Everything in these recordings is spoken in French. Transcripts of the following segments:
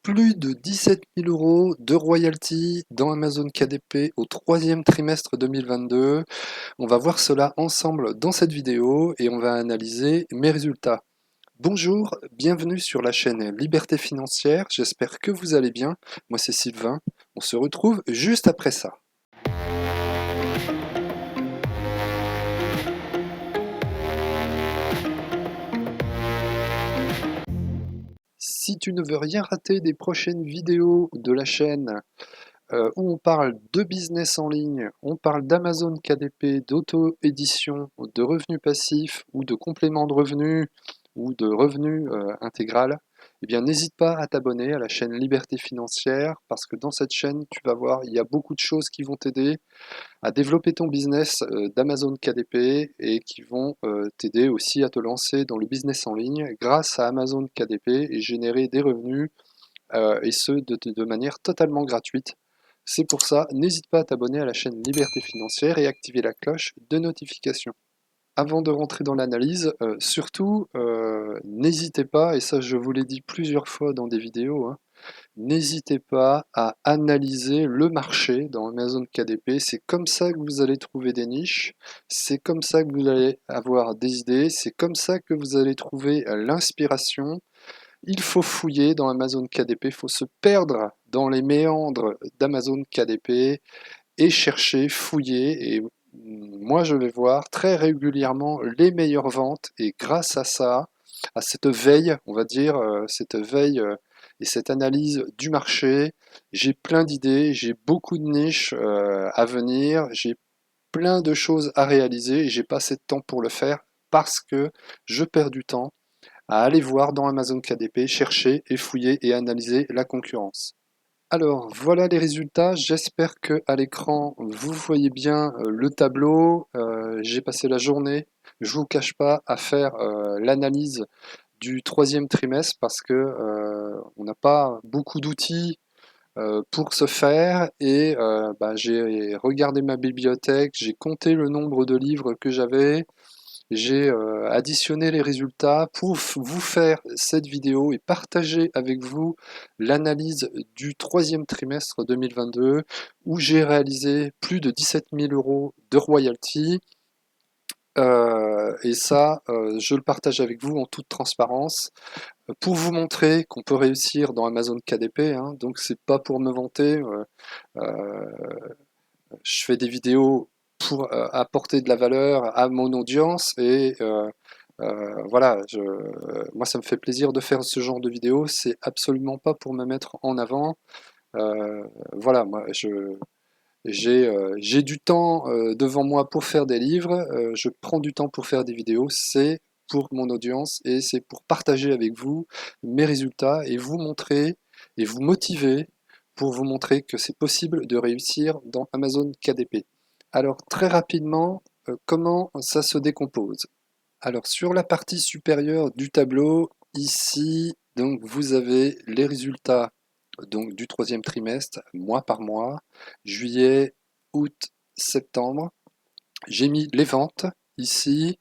Plus de 17 000 euros de royalties dans Amazon KDP au troisième trimestre 2022. On va voir cela ensemble dans cette vidéo et on va analyser mes résultats. Bonjour, bienvenue sur la chaîne Liberté Financière, j'espère que vous allez bien. Moi c'est Sylvain, on se retrouve juste après ça. Si tu ne veux rien rater des prochaines vidéos de la chaîne, où on parle de business en ligne, on parle d'Amazon KDP, d'auto-édition, de revenus passifs ou de compléments de revenus ou de revenus intégral, eh bien n'hésite pas à t'abonner à la chaîne Liberté Financière parce que dans cette chaîne, tu vas voir, il y a beaucoup de choses qui vont t'aider à développer ton business d'Amazon KDP et qui vont t'aider aussi à te lancer dans le business en ligne grâce à Amazon KDP et générer des revenus et ce de manière totalement gratuite. C'est pour ça, n'hésite pas à t'abonner à la chaîne Liberté Financière et activer la cloche de notification. Avant de rentrer dans l'analyse, surtout, n'hésitez pas, et ça je vous l'ai dit plusieurs fois dans des vidéos, hein, n'hésitez pas à analyser le marché dans Amazon KDP. C'est comme ça que vous allez trouver des niches, c'est comme ça que vous allez avoir des idées, c'est comme ça que vous allez trouver l'inspiration. Il faut fouiller dans Amazon KDP, il faut se perdre dans les méandres d'Amazon KDP et chercher, fouiller. Et moi, je vais voir très régulièrement les meilleures ventes. Et grâce à ça, à cette veille, on va dire, cette veille et cette analyse du marché, j'ai plein d'idées, j'ai beaucoup de niches à venir, j'ai plein de choses à réaliser et j'ai pas assez de temps pour le faire parce que je perds du temps à aller voir dans Amazon KDP, chercher et fouiller et analyser la concurrence. Alors voilà les résultats, j'espère que à l'écran vous voyez bien le tableau. J'ai passé la journée, je vous cache pas, à faire l'analyse du troisième trimestre parce que on n'a pas beaucoup d'outils pour ce faire et j'ai regardé ma bibliothèque, j'ai compté le nombre de livres que j'avais, j'ai additionné les résultats pour vous faire cette vidéo et partager avec vous l'analyse du troisième trimestre 2022 où j'ai réalisé plus de 17 000 euros de royalties. Et ça, je le partage avec vous en toute transparence pour vous montrer qu'on peut réussir dans Amazon KDP. Hein, donc c'est pas pour me vanter. Euh, je fais des vidéos pour apporter de la valeur à mon audience et voilà, moi ça me fait plaisir de faire ce genre de vidéos, c'est absolument pas pour me mettre en avant. Voilà, moi j'ai du temps devant moi pour faire des livres, je prends du temps pour faire des vidéos, c'est pour mon audience et c'est pour partager avec vous mes résultats et vous montrer et vous motiver pour vous montrer que c'est possible de réussir dans Amazon KDP. Alors très rapidement, comment ça se décompose? Alors sur la partie supérieure du tableau, ici, donc vous avez les résultats donc du troisième trimestre, mois par mois, juillet, août, septembre. J'ai mis les ventes ici,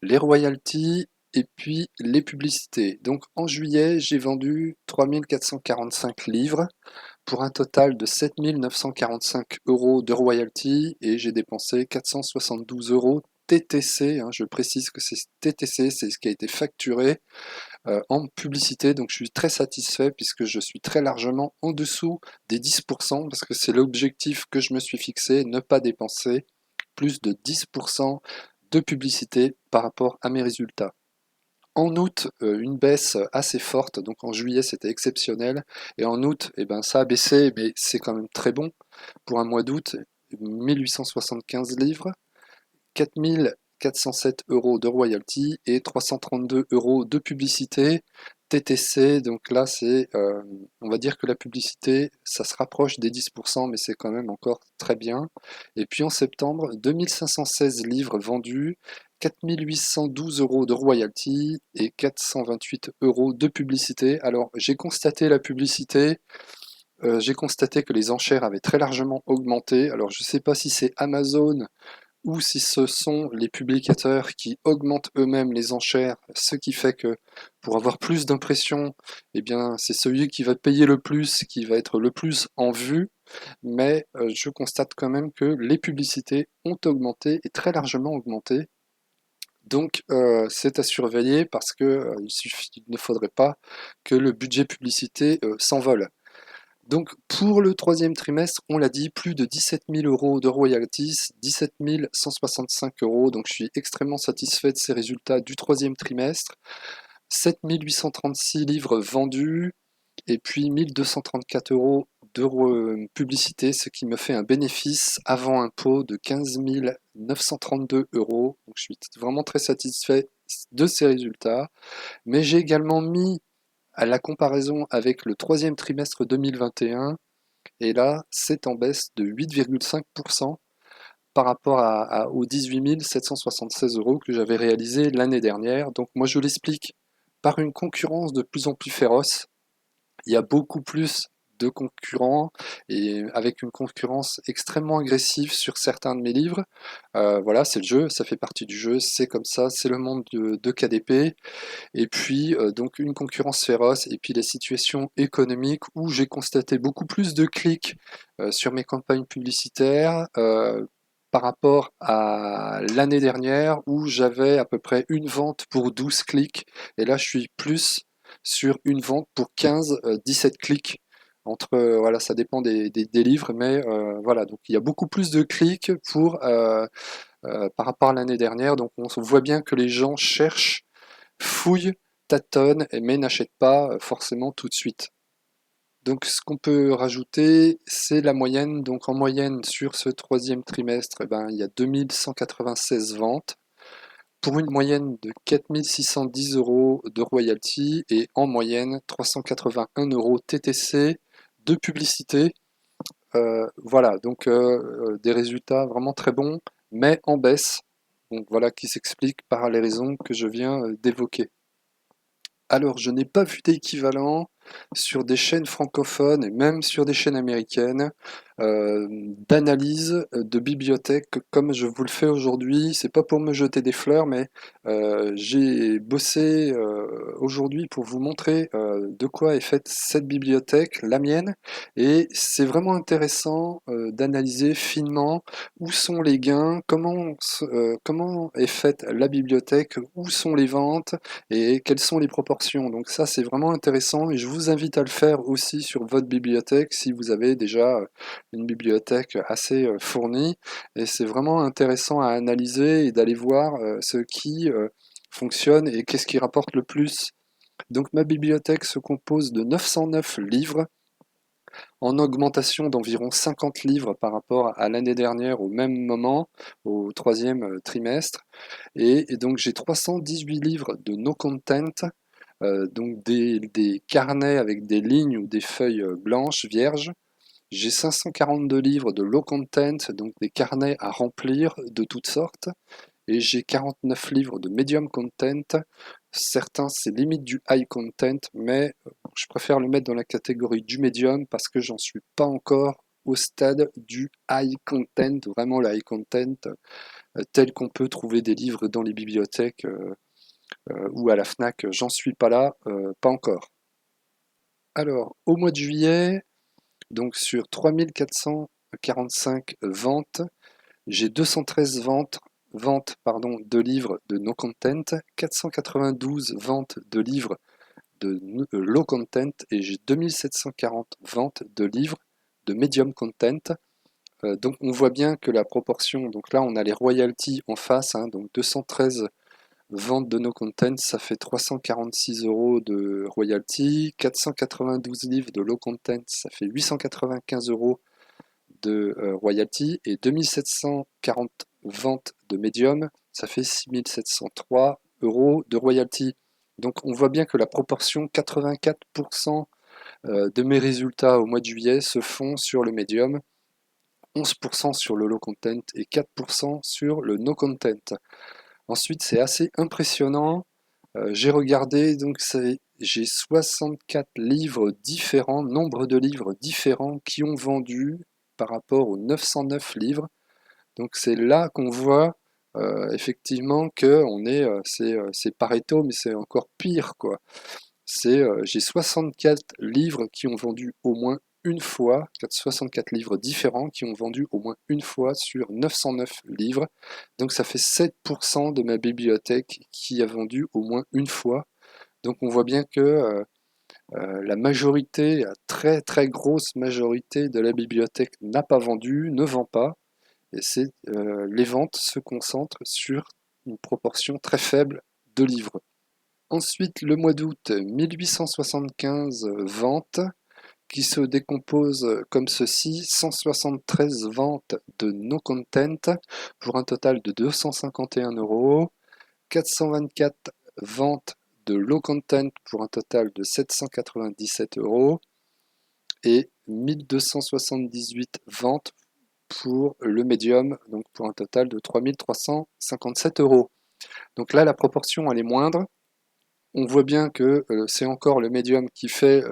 les royalties et puis les publicités. Donc en juillet, j'ai vendu 3445 livres pour un total de 7 945 euros de royalties et j'ai dépensé 472 euros TTC, hein, je précise que c'est TTC, c'est ce qui a été facturé en publicité. Donc je suis très satisfait puisque je suis très largement en dessous des 10% parce que c'est l'objectif que je me suis fixé, ne pas dépenser plus de 10% de publicité par rapport à mes résultats. En août, une baisse assez forte, donc en juillet c'était exceptionnel, et en août, eh ben, ça a baissé, mais c'est quand même très bon. Pour un mois d'août, 1875 livres, 4407 euros de royalty et 332 euros de publicité TTC. Donc là, on va dire que la publicité, ça se rapproche des 10%, mais c'est quand même encore très bien. Et puis en septembre, 2516 livres vendus, 4812 euros de royalty et 428 euros de publicité. Alors j'ai constaté la publicité. J'ai constaté que les enchères avaient très largement augmenté. Alors je ne sais pas si c'est Amazon ou si ce sont les publicateurs qui augmentent eux-mêmes les enchères, ce qui fait que pour avoir plus d'impressions, eh bien, c'est celui qui va payer le plus qui va être le plus en vue. Mais je constate quand même que les publicités ont augmenté et très largement augmenté. Donc c'est à surveiller parce que il ne faudrait pas que le budget publicité s'envole. Donc pour le troisième trimestre, on l'a dit, plus de 17 000 euros de royalties, 17 165 euros. Donc je suis extrêmement satisfait de ces résultats du troisième trimestre. 7 836 livres vendus et puis 1234 euros de publicité, ce qui me fait un bénéfice avant impôt de 15 932 euros. Donc je suis vraiment très satisfait de ces résultats. Mais j'ai également mis à la comparaison avec le troisième trimestre 2021, et là, c'est en baisse de 8,5% par rapport aux 18 776 euros que j'avais réalisé l'année dernière. Donc moi, je l'explique par une concurrence de plus en plus féroce. Il y a beaucoup plus de concurrents et avec une concurrence extrêmement agressive sur certains de mes livres. Voilà, c'est le jeu, ça fait partie du jeu, c'est comme ça, c'est le monde de KDP. Et puis, donc une concurrence féroce et puis les situations économiques où j'ai constaté beaucoup plus de clics sur mes campagnes publicitaires par rapport à l'année dernière où j'avais à peu près une vente pour 12 clics. Et là, je suis plus sur une vente pour 15-17 clics. Entre, voilà, ça dépend des livres, mais voilà, donc il y a beaucoup plus de clics par rapport à l'année dernière. Donc on voit bien que les gens cherchent, fouille, tâtonne, mais n'achète pas forcément tout de suite. Donc ce qu'on peut rajouter, c'est la moyenne. Donc en moyenne sur ce troisième trimestre, eh ben, il y a 2196 ventes pour une moyenne de 4610 euros de royalty et en moyenne 381 euros TTC de publicité. Voilà, donc des résultats vraiment très bons, mais en baisse. Donc voilà qui s'explique par les raisons que je viens d'évoquer. Alors, je n'ai pas vu d'équivalent sur des chaînes francophones et même sur des chaînes américaines d'analyse de bibliothèques comme je vous le fais aujourd'hui. C'est pas pour me jeter des fleurs, mais j'ai bossé aujourd'hui pour vous montrer de quoi est faite cette bibliothèque, la mienne, et c'est vraiment intéressant d'analyser finement où sont les gains, comment est faite la bibliothèque, où sont les ventes et quelles sont les proportions. Donc ça, c'est vraiment intéressant et je vous invite à le faire aussi sur votre bibliothèque si vous avez déjà une bibliothèque assez fournie. Et c'est vraiment intéressant à analyser et d'aller voir ce qui fonctionne et qu'est-ce qui rapporte le plus. Donc ma bibliothèque se compose de 909 livres en augmentation d'environ 50 livres par rapport à l'année dernière au même moment, au troisième trimestre. Et donc j'ai 318 livres de no content, donc des carnets avec des lignes ou des feuilles blanches vierges. J'ai 542 livres de low content, donc des carnets à remplir de toutes sortes. Et j'ai 49 livres de medium content. Certains, c'est limite du high content, mais je préfère le mettre dans la catégorie du medium parce que j'en suis pas encore au stade du high content, vraiment le high content, tel qu'on peut trouver des livres dans les bibliothèques ou à la FNAC. J'en suis pas là, pas encore. Alors, au mois de juillet, donc sur 3445 ventes, j'ai 213 ventes de livres de no content, 492 ventes de livres de low content et j'ai 2740 ventes de livres de medium content. Donc on voit bien que la proportion, donc là on a les royalties en face, hein, donc 213 ventes de no content, ça fait 346 euros de royalties, 492 livres de low content, ça fait 895 euros de royalty et 2740 ventes de médium, ça fait 6703 euros de royalty. Donc on voit bien que la proportion 84% de mes résultats au mois de juillet se font sur le médium, 11% sur le low content et 4% sur le no content. Ensuite, c'est assez impressionnant. J'ai regardé, donc j'ai 64 livres différents, nombre de livres différents qui ont vendu par rapport aux 909 livres. Donc c'est là qu'on voit effectivement que c'est Pareto, mais c'est encore pire, quoi. J'ai 64 livres qui ont vendu au moins une fois, 64 livres différents qui ont vendu au moins une fois sur 909 livres. Donc ça fait 7% de ma bibliothèque qui a vendu au moins une fois. Donc on voit bien que la majorité, la très très grosse majorité de la bibliothèque n'a pas vendu, ne vend pas. Et les ventes se concentrent sur une proportion très faible de livres. Ensuite, le mois d'août, 1875 ventes qui se décomposent comme ceci: 173 ventes de no content pour un total de 251 euros, 424 ventes de low content pour un total de 797 euros et 1278 ventes pour le médium, donc pour un total de 3357 euros. Donc là, la proportion, elle est moindre. On voit bien que c'est encore le médium qui fait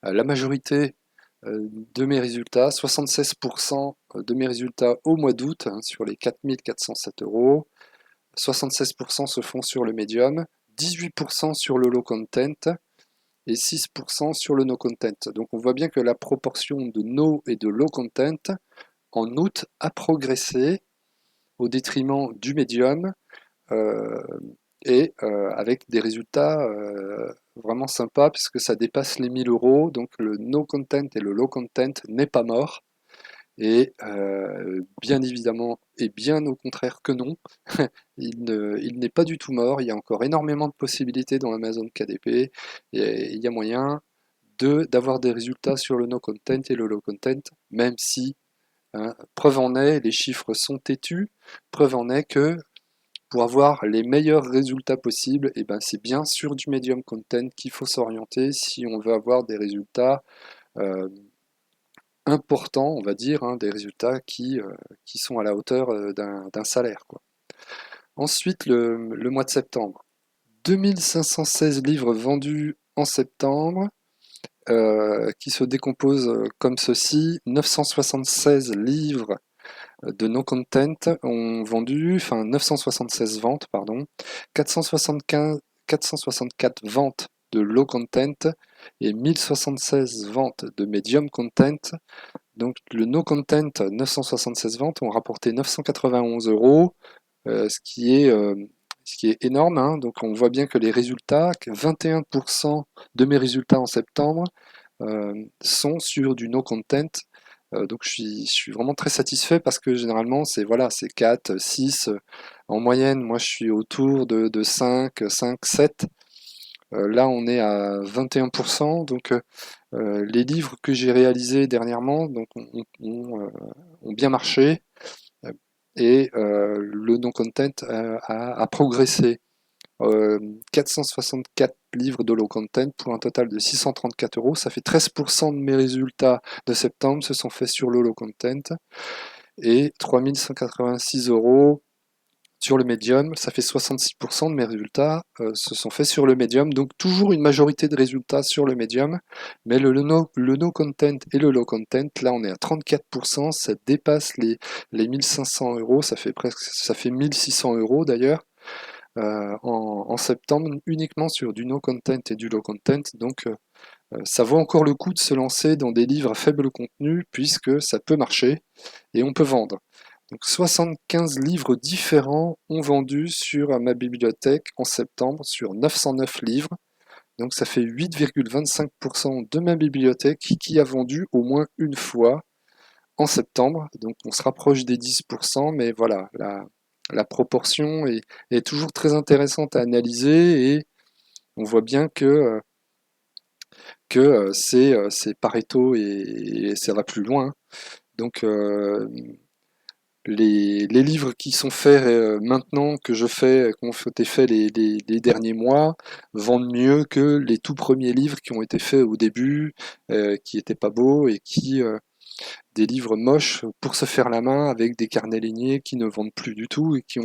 la majorité de mes résultats, 76% de mes résultats au mois d'août, hein, sur les 4407 euros. 76% se font sur le médium, 18% sur le low content et 6% sur le no content. Donc on voit bien que la proportion de no et de low content en août a progressé au détriment du médium euh, et avec des résultats vraiment sympas puisque ça dépasse les 1000 euros. Donc le no content et le low content n'est pas mort. Et bien évidemment, et bien au contraire que non, il n'est pas du tout mort. Il y a encore énormément de possibilités dans Amazon KDP et il y a moyen d'avoir des résultats sur le no content et le low content, même si, hein, preuve en est, les chiffres sont têtus, preuve en est que pour avoir les meilleurs résultats possibles, et ben c'est bien sur du medium content qu'il faut s'orienter si on veut avoir des résultats euh, importants, on va dire, hein, des résultats qui sont à la hauteur d'un salaire, quoi. Ensuite, le mois de septembre. 2516 livres vendus en septembre, qui se décomposent comme ceci: 976 livres de no content ont vendu, enfin 976 ventes, pardon, 475, 464 ventes de low content et 1076 ventes de medium content. Donc le no content, 976 ventes ont rapporté 991 euros, ce qui est énorme, hein. Donc on voit bien que les résultats, que 21% de mes résultats en septembre sont sur du no content. Donc je suis vraiment très satisfait parce que généralement c'est voilà, c'est 4, 6. En moyenne, moi je suis autour de 5, 5, 7. Là on est à 21%. Donc les livres que j'ai réalisés dernièrement donc, ont bien marché et le non-content a progressé. 464 livres de low content pour un total de 634 euros. Ça fait 13% de mes résultats de septembre se sont faits sur le low content et 3186 euros sur le medium. Ça fait 66% de mes résultats se sont faits sur le medium. Donc toujours une majorité de résultats sur le medium, mais le no content et le low content, là on est à 34%, ça dépasse les 1500 euros, ça fait 1600 euros d'ailleurs en septembre uniquement sur du no content et du low content. Donc ça vaut encore le coup de se lancer dans des livres à faible contenu puisque ça peut marcher et on peut vendre. Donc 75 livres différents ont vendu sur ma bibliothèque en septembre sur 909 livres. Donc ça fait 8,25% de ma bibliothèque qui a vendu au moins une fois en septembre. Donc on se rapproche des 10%, mais voilà, la proportion est toujours très intéressante à analyser et on voit bien que c'est Pareto et ça va plus loin. Donc les livres qui sont faits maintenant, que je fais, qui ont été faits les derniers mois, vendent mieux que les tout premiers livres qui ont été faits au début, qui étaient pas beaux et des livres moches pour se faire la main avec des carnets lignés qui ne vendent plus du tout et qui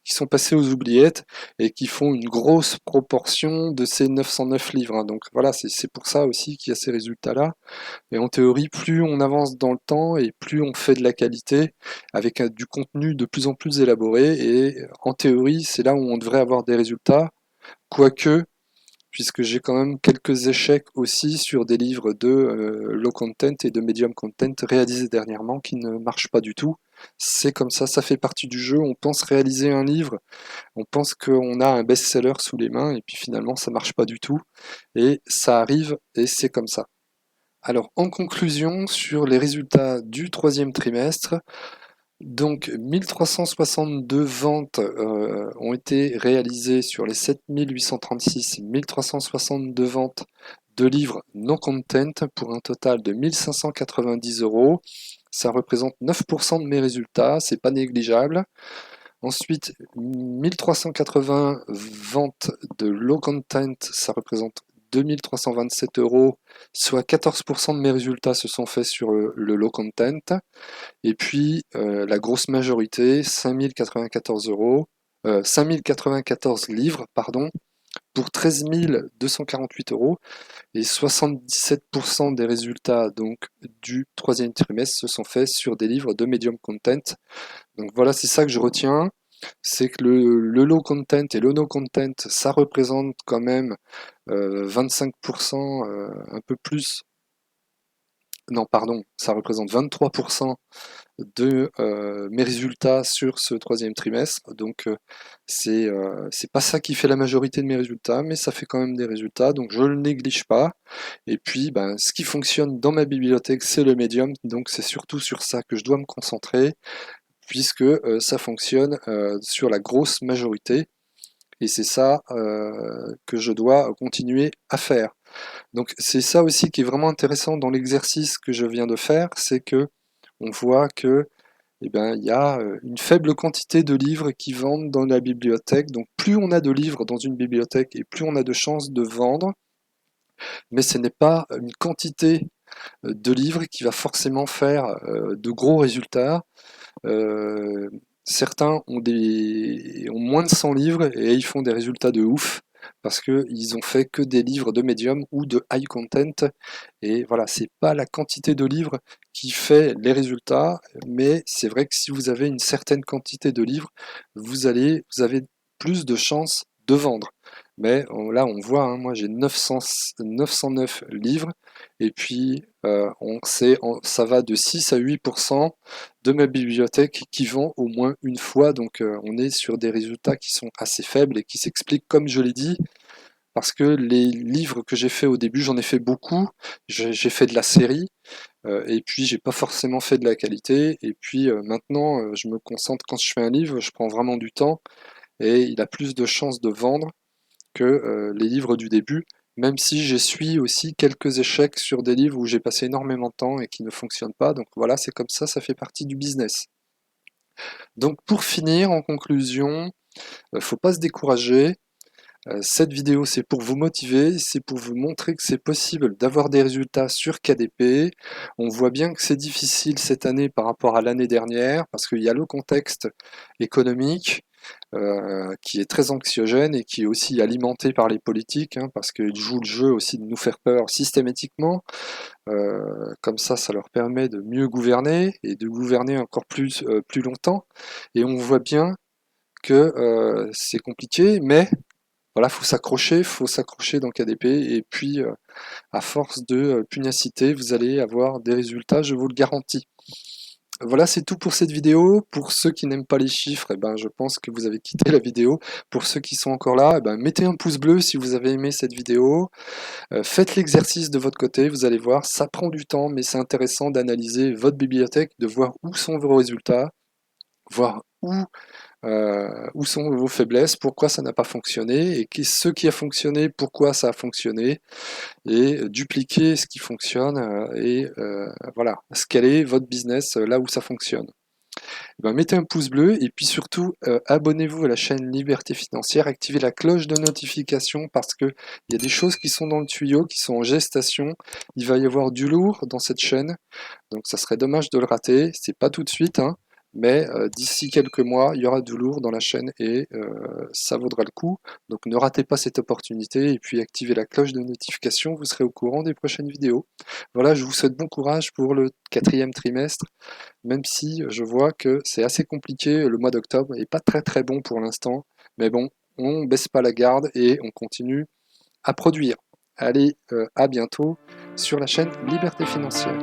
sont passés aux oubliettes et qui font une grosse proportion de ces 909 livres, hein. Donc voilà, c'est pour ça aussi qu'il y a ces résultats-là. Et en théorie, plus on avance dans le temps et plus on fait de la qualité avec du contenu de plus en plus élaboré. Et en théorie, c'est là où on devrait avoir des résultats. Quoique, puisque j'ai quand même quelques échecs aussi sur des livres de low content et de medium content réalisés dernièrement qui ne marchent pas du tout. C'est comme ça fait partie du jeu. On pense réaliser un livre, on pense qu'on a un best-seller sous les mains et puis finalement ça marche pas du tout. Et ça arrive et c'est comme ça. Alors en conclusion sur les résultats du troisième trimestre, donc 1362 ventes ont été réalisées sur les 7836, 1362 ventes de livres non content pour un total de 1590 euros. Ça représente 9% de mes résultats, c'est pas négligeable. Ensuite, 1380 ventes de low content, ça représente 2327 euros, soit 14% de mes résultats se sont faits sur le low content. Et puis la grosse majorité, 5094 euros, 5094 livres, pardon, pour 13 248 euros. Et 77% des résultats donc du troisième trimestre se sont faits sur des livres de medium content. Donc voilà, c'est ça que je retiens. C'est que le low content et le no content, ça représente quand même 25%, un peu plus. Non, pardon, ça représente 23% de mes résultats sur ce troisième trimestre. Donc c'est pas ça qui fait la majorité de mes résultats, mais ça fait quand même des résultats, donc je ne le néglige pas. Et puis ben, ce qui fonctionne dans ma bibliothèque, c'est le médium, donc c'est surtout sur ça que je dois me concentrer, puisque ça fonctionne sur la grosse majorité. Et c'est ça que je dois continuer à faire. Donc c'est ça aussi qui est vraiment intéressant dans l'exercice que je viens de faire, c'est que on voit que eh ben, il y a une faible quantité de livres qui vendent dans la bibliothèque. Donc plus on a de livres dans une bibliothèque et plus on a de chances de vendre, mais ce n'est pas une quantité de livres qui va forcément faire de gros résultats. Euh, Certains ont moins de 100 livres et ils font des résultats de ouf parce qu'ils ont fait que des livres de médium ou de high content. Et voilà, c'est pas la quantité de livres qui fait les résultats, mais c'est vrai que si vous avez une certaine quantité de livres, vous avez plus de chances de vendre. Mais là, on voit, hein, moi j'ai 909 livres, et puis ça va de 6 à 8% de ma bibliothèque qui vend au moins une fois. Donc on est sur des résultats qui sont assez faibles et qui s'expliquent, comme je l'ai dit, parce que les livres que j'ai fait au début, j'en ai fait beaucoup. J'ai fait de la série, et puis j'ai pas forcément fait de la qualité. Et puis maintenant, je me concentre, quand je fais un livre, je prends vraiment du temps et il a plus de chances de vendre que les livres du début, même si j'essuie aussi quelques échecs sur des livres où j'ai passé énormément de temps et qui ne fonctionnent pas. Donc voilà, c'est comme ça fait partie du business. Donc pour finir, en conclusion, faut pas se décourager. Cette vidéo, c'est pour vous motiver, c'est pour vous montrer que c'est possible d'avoir des résultats sur KDP. On voit bien que c'est difficile cette année par rapport à l'année dernière, parce qu'il y a le contexte économique qui est très anxiogène et qui est aussi alimenté par les politiques, hein, parce qu'ils jouent le jeu aussi de nous faire peur systématiquement. Comme ça leur permet de mieux gouverner et de gouverner encore plus longtemps. Et on voit bien que c'est compliqué, mais voilà, faut s'accrocher dans KDP, et puis à force de pugnacité, vous allez avoir des résultats, je vous le garantis. Voilà, c'est tout pour cette vidéo. Pour ceux qui n'aiment pas les chiffres, eh ben, je pense que vous avez quitté la vidéo. Pour ceux qui sont encore là, eh ben, mettez un pouce bleu si vous avez aimé cette vidéo. Faites l'exercice de votre côté, vous allez voir, ça prend du temps, mais c'est intéressant d'analyser votre bibliothèque, de voir où sont vos résultats, voir où sont vos faiblesses, pourquoi ça n'a pas fonctionné, et ce qui a fonctionné, pourquoi ça a fonctionné, et dupliquer ce qui fonctionne, et voilà, scaler votre business là où ça fonctionne. ben, mettez un pouce bleu et puis surtout abonnez-vous à la chaîne Liberté Financière, activez la cloche de notification parce que il y a des choses qui sont dans le tuyau, qui sont en gestation. Il va y avoir du lourd dans cette chaîne, donc ça serait dommage de le rater. C'est pas tout de suite, hein, mais d'ici quelques mois, il y aura du lourd dans la chaîne et ça vaudra le coup. Donc ne ratez pas cette opportunité et puis activez la cloche de notification, vous serez au courant des prochaines vidéos. Voilà, je vous souhaite bon courage pour le quatrième trimestre, même si je vois que c'est assez compliqué, le mois d'octobre est pas très très bon pour l'instant, mais bon, on baisse pas la garde et on continue à produire. Allez, à bientôt sur la chaîne Liberté Financière.